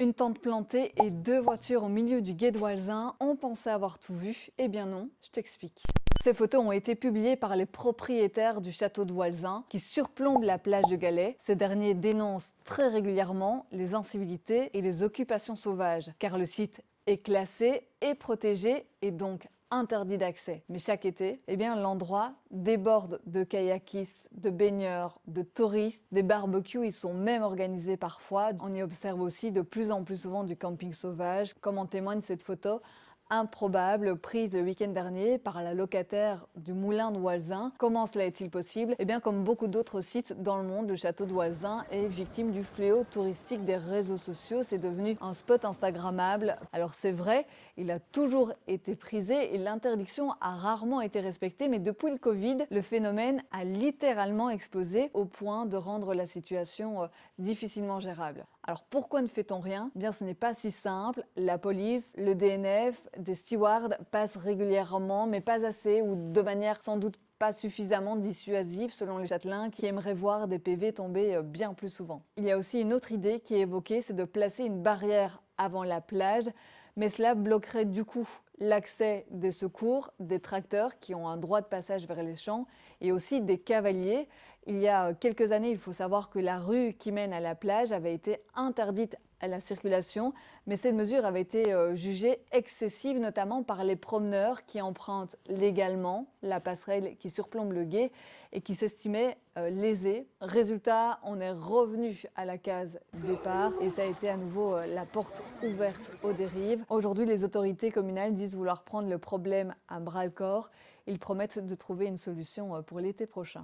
Une tente plantée et deux voitures au milieu du gué de Walsin, on pensait avoir tout vu. Eh bien non, je t'explique. Ces photos ont été publiées par les propriétaires du château de Walsin qui surplombent la plage de Galets. Ces derniers dénoncent très régulièrement les incivilités et les occupations sauvages car le site est classé et protégé et donc interdit d'accès. Mais chaque été, eh bien, l'endroit déborde de kayakistes, de baigneurs, de touristes. Des barbecues y sont même organisés parfois. On y observe aussi de plus en plus souvent du camping sauvage, comme en témoigne cette photo improbable prise le week-end dernier par la locataire du moulin de Walsin. Comment cela est-il possible? Eh bien, comme beaucoup d'autres sites dans le monde, le château de Walsin est victime du fléau touristique des réseaux sociaux. C'est devenu un spot instagrammable. Alors c'est vrai, il a toujours été prisé et l'interdiction a rarement été respectée, mais depuis le Covid, le phénomène a littéralement explosé au point de rendre la situation difficilement gérable. Alors pourquoi ne fait-on rien? Eh bien, ce n'est pas si simple. La police, le DNF, des stewards passent régulièrement, mais pas assez ou de manière sans doute pas suffisamment dissuasive selon les châtelains qui aimeraient voir des PV tomber bien plus souvent. Il y a aussi une autre idée qui est évoquée, c'est de placer une barrière avant la plage, mais cela bloquerait du coup l'accès des secours, des tracteurs qui ont un droit de passage vers les champs et aussi des cavaliers. Il y a quelques années, il faut savoir que la rue qui mène à la plage avait été interdite à la circulation, mais cette mesure avait été jugée excessive, notamment par les promeneurs qui empruntent légalement la passerelle qui surplombe le gué et qui s'estimaient lésés. Résultat, on est revenu à la case départ et ça a été à nouveau la porte ouverte aux dérives. Aujourd'hui, les autorités communales disent vouloir prendre le problème à bras-le-corps. Ils promettent de trouver une solution pour l'été prochain.